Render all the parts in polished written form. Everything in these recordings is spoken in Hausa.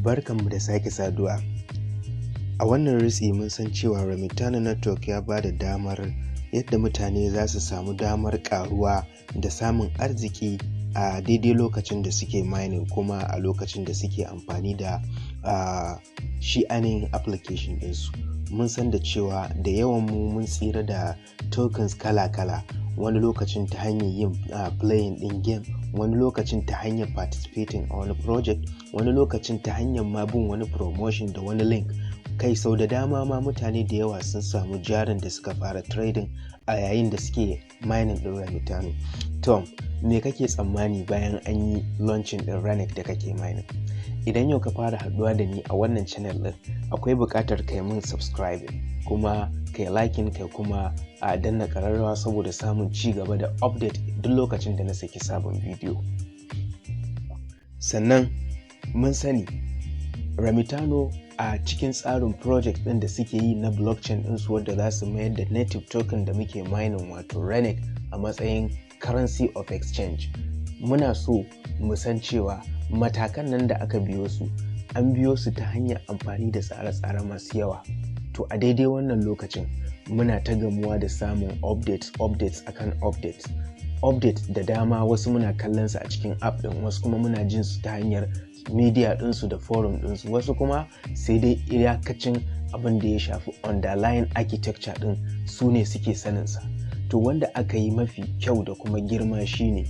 Barkanmu da sake saduwa. A wannan ritsi mun san cewa Remitano Network ya ba da damar yadda mutane za su samu damar ƙaruwa da samun arziki a daidai lokacin da suke mining kuma a lokacin da suke amfani da shi ainihin application ɗinsu. Mun san da cewa da yawan mu mun tsira da tokens kala-kala, wani lokacin ta hanyar yin playing ɗin game, wani lokacin ta hanyar participating a wani project, wani lokacin ta hanyar ma bin wani promotion da wani link. Kai sau da dama ma mutane da yawa sun samu jarin da suka fara trading a yayin da suke mining ɗin Remitano. Tom, me kake tsammani bayan an yi launching ɗin RENEC da kake mining? Idan yau ka fara haɗuwa da ni a wannan channel ɗin, akwai buƙatar kai mun subscribing kuma kai liking kai kuma a danna ƙararrawa saboda samun ci gaba da update duk lokacin da na saki sabon bidiyo. Sannan mun sani Remitano a cikin tsarin project ɗin da suke yi na blockchain ɗinsu wadda za su mayar da native token da muke mining wato RENEC a matsayin currency of exchange. Muna so mu san cewa matakan nan da aka biyo su an biyo su ta hanyar amfani da tsare-tsare masu yawa. To a daidai wannan lokacin muna ta gamuwa da samun updates akan updates da dama, wasu muna kallon su a cikin app ɗin, wasu kuma muna jin su ta hanyar media ɗinsu da forum ɗinsu, wasu kuma sai dai iyakacin abin da ya shafi underlying architecture ɗin su ne suke saninsa. To wanda aka yi mafi kyau da kuma girma shine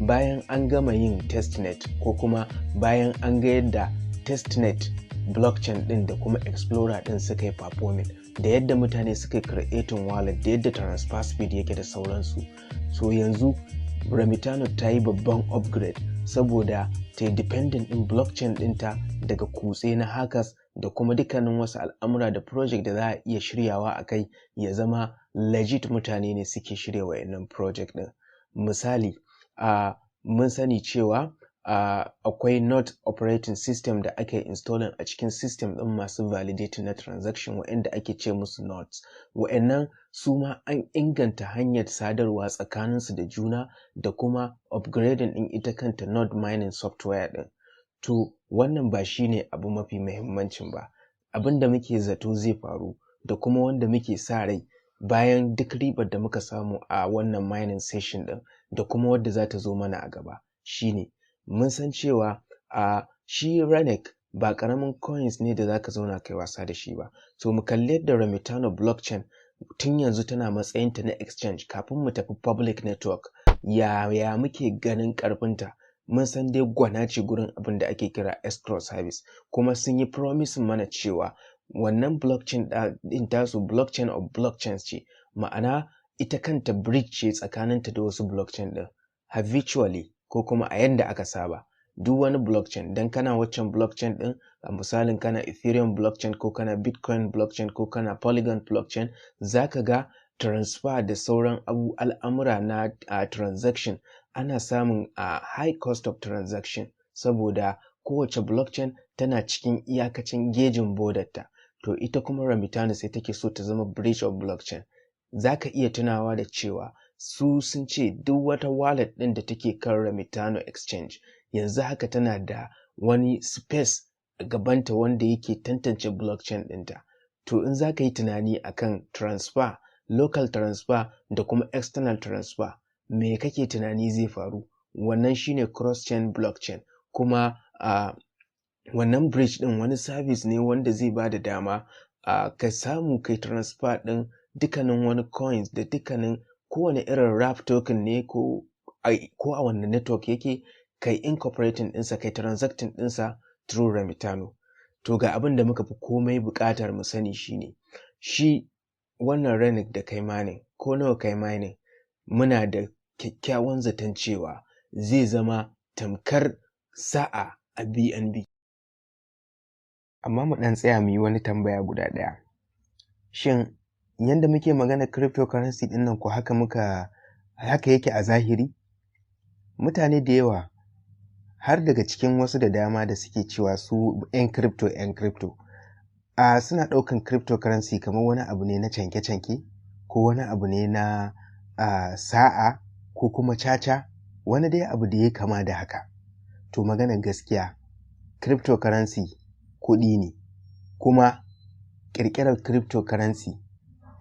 bayan an gama yin testnet ko kuma bayan an ga yadda testnet blockchain ɗin da kuma explorer ɗin suka yi performing da yadda mutane suka yi creating wallet da yadda transfer speed yake da sauransu. So yanzu Remitano ta yi babban upgrade saboda ta yi dependent ɗin blockchain ɗinta daga kutse na hackers da kuma dukkanin wasu al'amura da project da za a iya shiryawa a kai ya zama legit mutane ne suke shirya wayannan project ɗin. Misali, mun sani cewa akwai node operating system da ake installing a cikin system ɗin masu validating na transaction wa'anda ake ce musu nodes. Wa'annan su ma an inganta hanyar sadarwa tsakaninsu da juna da kuma upgrading ɗin ita kanta node mining software ɗin. To wannan ba shi ne abu mafi muhimmancin ba. Abin da muke zato zai faru da kuma wanda muke sa rai bayan duk ribar da muka samu a wannan mining session ɗin da kuma wadda za ta zo mana a gaba shine mun san cewa shi RENEC ba ƙaramin coins ne da za ka zauna kai wasa da shi ba. So mu kalli yadda Remitano blockchain tun yanzu tana matsayinta na exchange kafin mu tafi public network ya muke ganin ƙarfinta. Mun san dai gwana ce gurin abin da ake kira escrow service, kuma sun yi promise mana cewa wannan blockchain ɗin tasu blockchain of blockchains ce, ma'ana ita kanta bridge ce tsakaninta da wasu blockchain ɗin habitually ko kuma a yanda aka saba. Duk wani blockchain dan kana waccan blockchain ɗin, a misalin kana Ethereum blockchain ko kana Bitcoin blockchain ko kana Polygon blockchain, zaka ga transfer da sauran al'amura na transaction ana samun high cost of transaction saboda kowace blockchain tana cikin iyakacin gejin bodarta. To ita kuma Remitano sai take so ta zama bridge of blockchain. Zaka iya tunawa da cewa su sun ce duk wata wallet ɗin da take kan Remitano exchange yanzu haka tana da wani space gabanta wanda yake tantance blockchain ɗinta. To in za ka yi tunani akan transfer, local transfer da kuma external transfer, me kake tunani zai faru? Wannan shine cross-chain blockchain, kuma wannan bridge ɗin wani service ne wanda zai ba da dama ka samu kai transfer ɗin dukkanin wani coins da dukkanin kowane irin wrap token ne ko a wannan network yake, kai incorporating ɗinsa kai transacting ɗinsa through Remitano. To ga abin da muka fi komai buƙatar mu sani shine shi wannan RENEC da kai mining ko nawa kai mining, muna da kyakkyawan zaton cewa zai zama tamkar sa'a a BNB. Amma mu ɗan tsaya mu yi wani tambaya guda ɗaya. Shin yanda muke magana cryptocurrency ɗin nan ko haka yake a zahiri? Mutane da yawa har daga cikin wasu da dama da suke cewa su 'yan crypto suna ɗaukan cryptocurrency kamar wani abu ne na canke-canke ko wani abu ne na sa'a ko kuma caca, wani dai abu da ya kama da haka. To maganar gaskiya cryptocurrency kuɗi ne, kuma ƙirƙirar cryptocurrency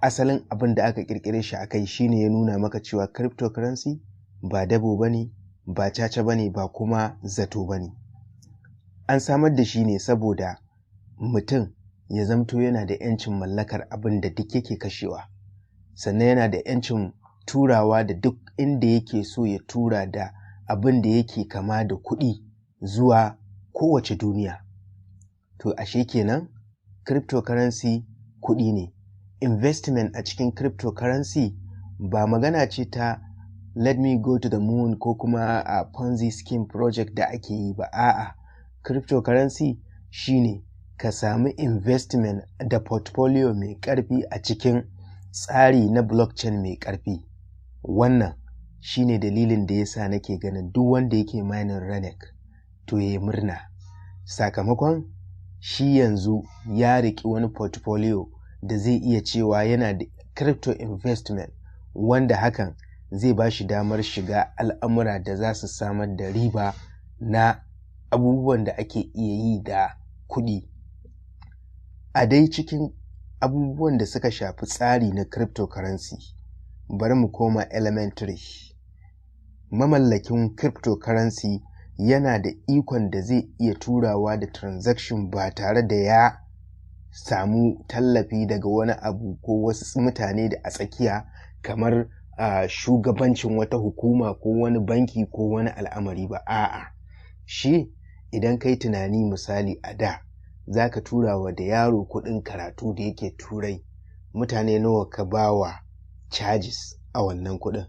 asalin abin da aka ƙirƙire shi a kai shine ya nuna maka cewa cryptocurrency ba dabo ba ne, ba caca ba ne, ba kuma zato ba ne. An samar da shi ne saboda mutum ya zamto yana da 'yancin mallakar abin da duk yake kashewa, sannan yana da 'yancin turawa da duk inda yake so ya tura da abin da yake kama da kuɗi zuwa kowace duniya. To ashe kenan cryptocurrency kuɗi ne. Investment a cikin cryptocurrency ba magana ce ta let me go to the moon ko kuma a Ponzi scheme project da ake yi ba. A'a, cryptocurrency shine ka sami investment da portfolio mai ƙarfi a cikin tsari na blockchain mai ƙarfi. Wannan shine dalilin da yasa nake ganin duk wanda yake mining RENEC to yayi murna. Sakamakon shi yanzu ya riƙi wani portfolio da zai iya cewa yana da crypto investment, wanda hakan zai ba shi damar shiga al'amura da za su samar da riba na abubuwan da ake iya yi da kuɗi. A dai cikin abubuwan da suka shafi tsari na cryptocurrency, bari mu koma elementary. Mamallakin cryptocurrency yana da ikon da zai iya turawa da transaction ba tare da ya samu tallafi daga wani abu ko wasu mutane da a tsakiya kamar shugabancin wata hukuma ko wani banki ko wani al'amari ba. A'a, shi idan kai tunani misali a da za ka turawa da yaro kuɗin karatu da yake turai, mutane nawa ka bawa charges a wannan kuɗin.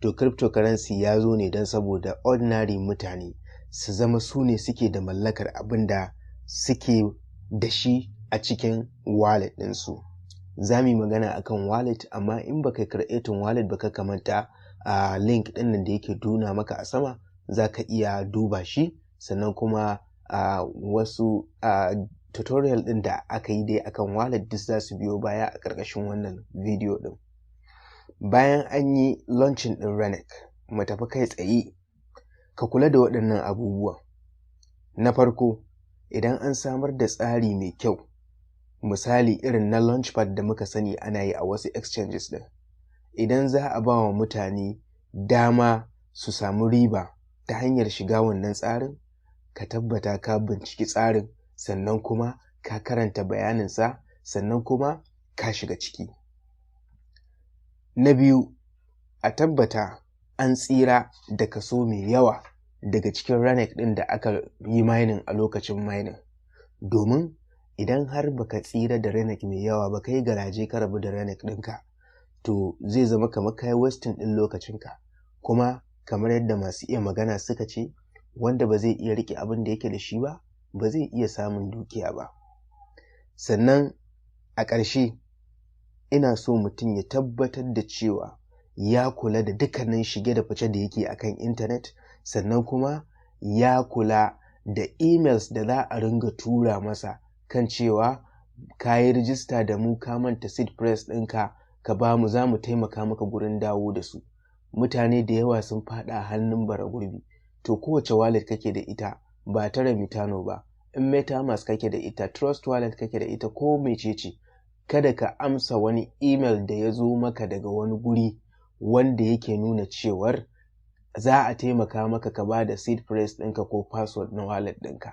To cryptocurrency ya zo ne don saboda ordinary mutane su zama su ne suke da mallakar abin da suke da shi a cikin wallet ɗinsu. Za mu yi magana akan wallet, amma in baka creating wallet baka kamanta a link ɗin nan da yake nuna maka a sama, za ka iya duba shi. Sannan kuma wasu tutorial ɗin da aka yi dai akan wallet duk za su biyo baya a ƙarƙashin wannan video ɗin. Bayan an yi launching ɗin RENEC, mu tafi kai tsaye ka kula da waɗannan abubuwan. Na farko, idan an samar da tsari mai kyau, misali irin na launchpad da muka sani ana yi a wasu exchanges ɗin, idan za a ba wa mutane dama su samu riba ta hanyar shiga wannan tsarin, ka tabbata ka binciki tsarin, sannan kuma ka karanta bayaninsa, sannan kuma ka shiga ciki. Na biyu, a tabbata an tsira da kaso mai yawa daga cikin RENEC ɗin da aka yi mining a lokacin mining. Domin idan har baka tsira da RENEC mai yawa ba, kai garaje ka rabu da RENEC ɗinka, to zai zama kamar kai wasting ɗin lokacinka. Kuma kamar yadda masu iya magana suka ce, wanda ba zai iya riƙe abin da yake da shi ba, ba zai iya samun dukiya ba. Sannan a ƙarshe, ina so mutum ya tabbatar da cewa ya kula da dukkanin shige da fice da yake akan intanet, sannan kuma ya kula da emails da za a ringa tura masa kan cewa ka yi rijista da mu, ka manta seed press ɗinka, ka ba mu, za mu taimaka maka gurin dawo da su. Mutane da yawa sun faɗa hannun bara gurbi. To kowace wallet kake da ita, ba ta Remitano ba, in MetaMask kake da ita, Trust Wallet kake da ita, ko mecece, kada ka amsa wani email da ya zo maka daga wani guri wanda yake nuna cewar za a taimaka maka ka ba da seed phrase ɗinka ko password na wallet ɗinka.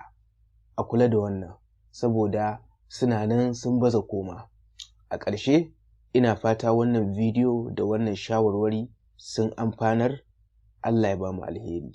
A kula da wannan, saboda suna nan sun baza koma. A ƙarshe, ina fata wannan bidiyo da wannan shawarwari sun amfanar. Allah ya ba mu alheri.